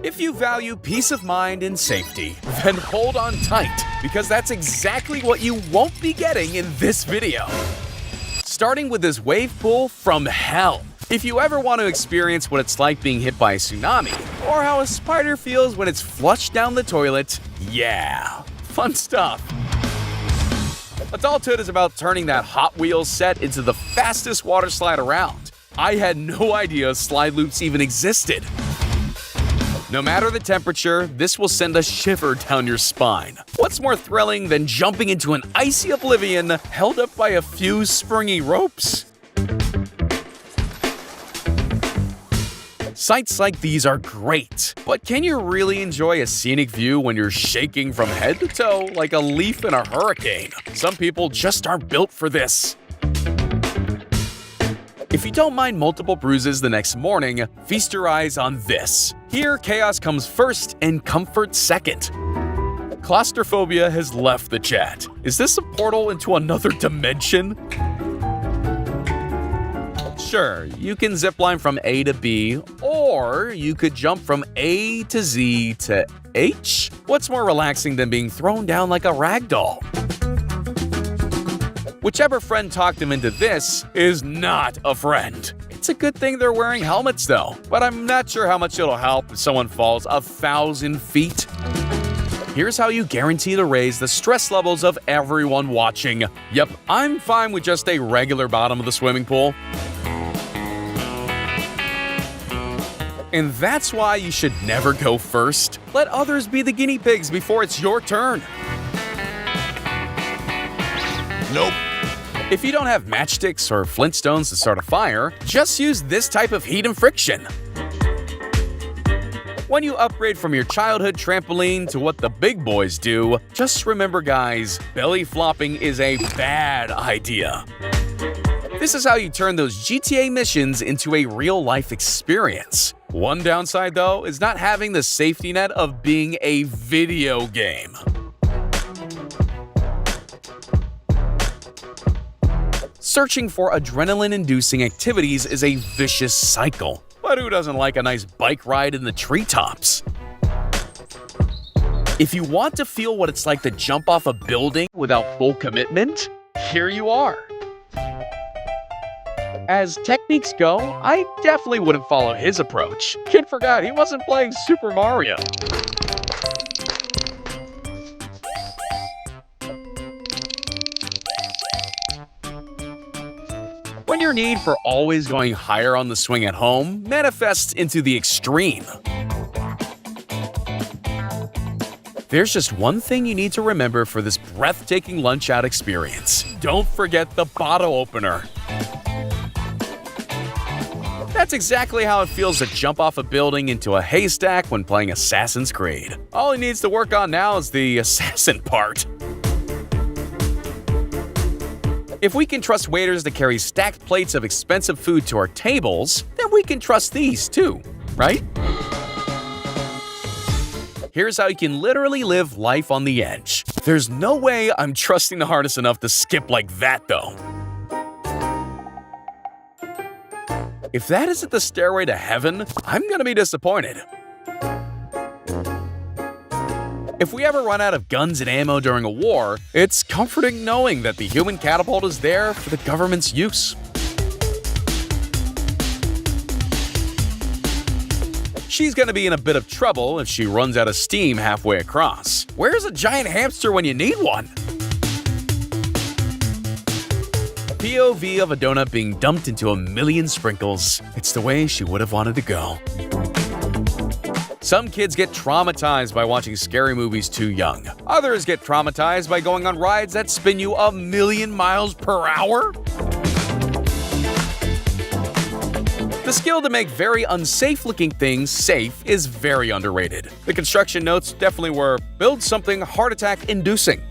If you value peace of mind and safety, then hold on tight, because that's exactly what you won't be getting in this video. Starting with this wave pool from hell. If you ever want to experience what it's like being hit by a tsunami, or how a spider feels when it's flushed down the toilet, yeah, fun stuff. Adulthood is about turning that Hot Wheels set into the fastest water slide around. I had no idea slide loops even existed. No matter the temperature, this will send a shiver down your spine. What's more thrilling than jumping into an icy oblivion held up by a few springy ropes? Sights like these are great, but can you really enjoy a scenic view when you're shaking from head to toe like a leaf in a hurricane? Some people just aren't built for this. If you don't mind multiple bruises the next morning, feast your eyes on this. Here, chaos comes first and comfort second. Claustrophobia has left the chat. Is this a portal into another dimension? Sure, you can zipline from A to B, or you could jump from A to Z to H. What's more relaxing than being thrown down like a ragdoll? Whichever friend talked him into this is not a friend. It's a good thing they're wearing helmets though, but I'm not sure how much it'll help if someone falls 1,000 feet. Here's how you guarantee to raise the stress levels of everyone watching. Yep, I'm fine with just a regular bottom of the swimming pool. And that's why you should never go first. Let others be the guinea pigs before it's your turn. Nope. If you don't have matchsticks or flintstones to start a fire, just use this type of heat and friction. When you upgrade from your childhood trampoline to what the big boys do, just remember guys, belly flopping is a bad idea. This is how you turn those GTA missions into a real-life experience. One downside, though, is not having the safety net of being a video game. Searching for adrenaline-inducing activities is a vicious cycle. But who doesn't like a nice bike ride in the treetops? If you want to feel what it's like to jump off a building without full commitment, here you are. As techniques go, I definitely wouldn't follow his approach. Kid forgot he wasn't playing Super Mario. When your need for always going higher on the swing at home manifests into the extreme. There's just one thing you need to remember for this breathtaking lunch out experience. Don't forget the bottle opener. That's exactly how it feels to jump off a building into a haystack when playing Assassin's Creed. All he needs to work on now is the assassin part. If we can trust waiters to carry stacked plates of expensive food to our tables, then we can trust these too, right? Here's how you can literally live life on the edge. There's no way I'm trusting the harness enough to skip like that though. If that isn't the stairway to heaven, I'm gonna be disappointed. If we ever run out of guns and ammo during a war, it's comforting knowing that the human catapult is there for the government's use. She's gonna be in a bit of trouble if she runs out of steam halfway across. Where's a giant hamster when you need one? POV of a donut being dumped into a million sprinkles. It's the way she would have wanted to go. Some kids get traumatized by watching scary movies too young. Others get traumatized by going on rides that spin you 1,000,000 miles per hour. The skill to make very unsafe-looking things safe is very underrated. The construction notes definitely were, build something heart attack-inducing.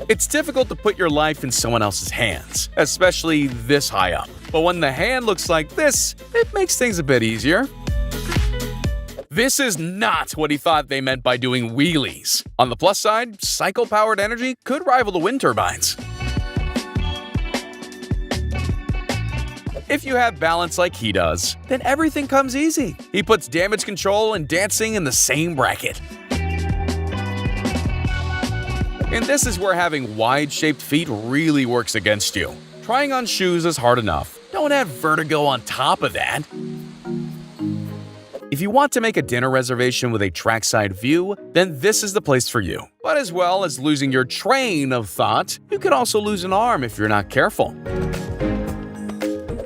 It's difficult to put your life in someone else's hands, especially this high up. But when the hand looks like this, it makes things a bit easier. This is not what he thought they meant by doing wheelies. On the plus side, cycle-powered energy could rival the wind turbines. If you have balance like he does, then everything comes easy. He puts damage control and dancing in the same bracket. And this is where having wide-shaped feet really works against you. Trying on shoes is hard enough. Don't add vertigo on top of that. If you want to make a dinner reservation with a trackside view, then this is the place for you. But as well as losing your train of thought, you could also lose an arm if you're not careful.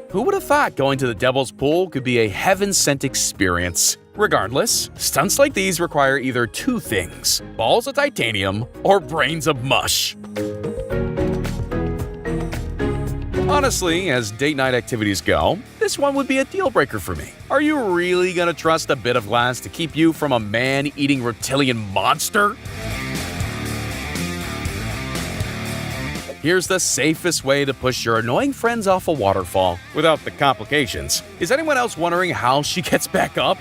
Who would have thought going to the Devil's Pool could be a heaven-sent experience? Regardless, stunts like these require either two things: balls of titanium or brains of mush. Honestly, as date night activities go, this one would be a deal breaker for me. Are you really gonna trust a bit of glass to keep you from a man-eating reptilian monster? Here's the safest way to push your annoying friends off a waterfall without the complications. Is anyone else wondering how she gets back up?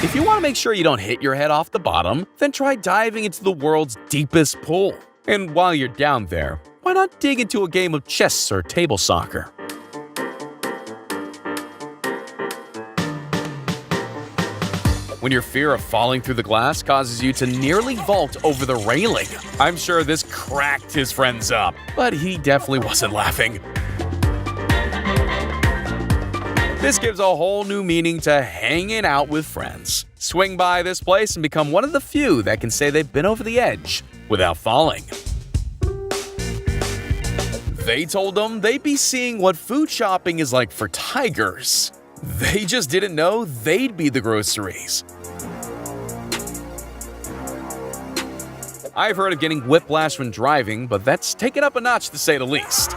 If you want to make sure you don't hit your head off the bottom, then try diving into the world's deepest pool. And while you're down there, why not dig into a game of chess or table soccer? When your fear of falling through the glass causes you to nearly vault over the railing. I'm sure this cracked his friends up, but he definitely wasn't laughing. This gives a whole new meaning to hanging out with friends. Swing by this place and become one of the few that can say they've been over the edge without falling. They told them they'd be seeing what food shopping is like for tigers. They just didn't know they'd be the groceries. I've heard of getting whiplash when driving, but that's taken up a notch to say the least.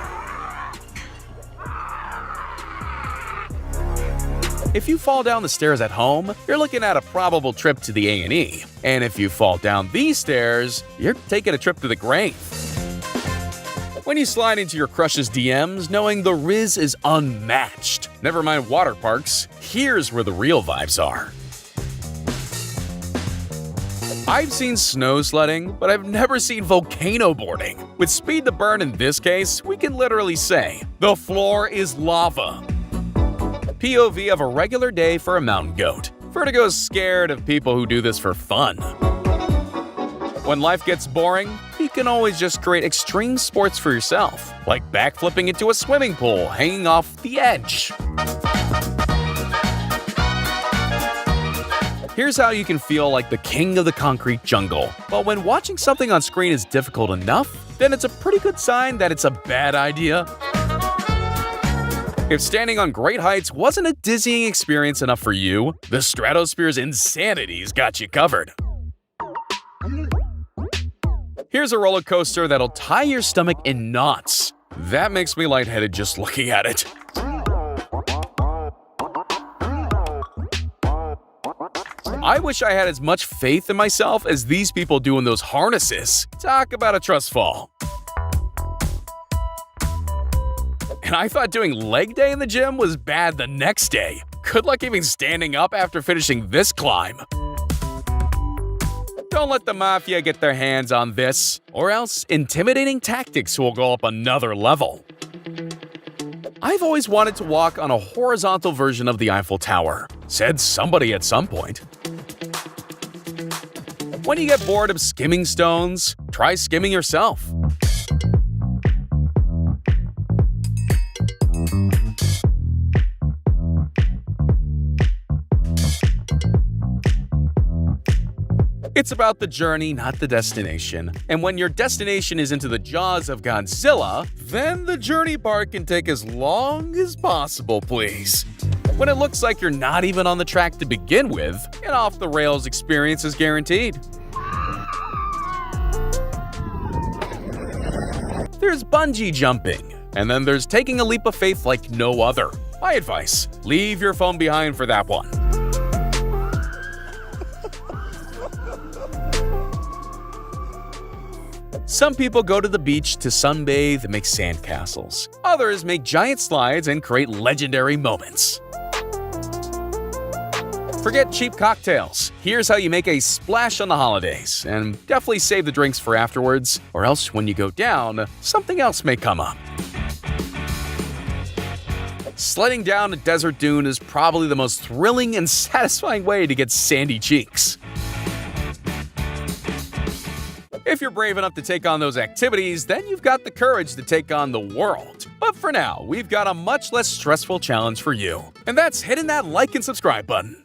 If you fall down the stairs at home, you're looking at a probable trip to the A&E. And if you fall down these stairs, you're taking a trip to the grave. When you slide into your crush's DMs knowing the Riz is unmatched, never mind water parks, here's where the real vibes are. I've seen snow sledding, but I've never seen volcano boarding. With speed to burn in this case, we can literally say, the floor is lava. POV of a regular day for a mountain goat. Vertigo's scared of people who do this for fun. When life gets boring, you can always just create extreme sports for yourself, like backflipping into a swimming pool hanging off the edge. Here's how you can feel like the king of the concrete jungle. But when watching something on screen is difficult enough, then it's a pretty good sign that it's a bad idea. If standing on great heights wasn't a dizzying experience enough for you, the stratosphere's insanity's got you covered. Here's a roller coaster that'll tie your stomach in knots. That makes me lightheaded just looking at it. I wish I had as much faith in myself as these people do in those harnesses. Talk about a trust fall. And I thought doing leg day in the gym was bad the next day. Good luck even standing up after finishing this climb. Don't let the mafia get their hands on this, or else intimidating tactics will go up another level. I've always wanted to walk on a horizontal version of the Eiffel Tower, said somebody at some point. When you get bored of skimming stones, try skimming yourself. It's about the journey, not the destination. And when your destination is into the jaws of Godzilla, then the journey part can take as long as possible, please. When it looks like you're not even on the track to begin with, an off-the-rails experience is guaranteed. There's bungee jumping, and then there's taking a leap of faith like no other. My advice, leave your phone behind for that one. Some people go to the beach to sunbathe and make sandcastles. Others make giant slides and create legendary moments. Forget cheap cocktails. Here's how you make a splash on the holidays, and definitely save the drinks for afterwards, or else when you go down, something else may come up. Sledding down a desert dune is probably the most thrilling and satisfying way to get sandy cheeks. If you're brave enough to take on those activities, then you've got the courage to take on the world. But for now, we've got a much less stressful challenge for you. And that's hitting that like and subscribe button.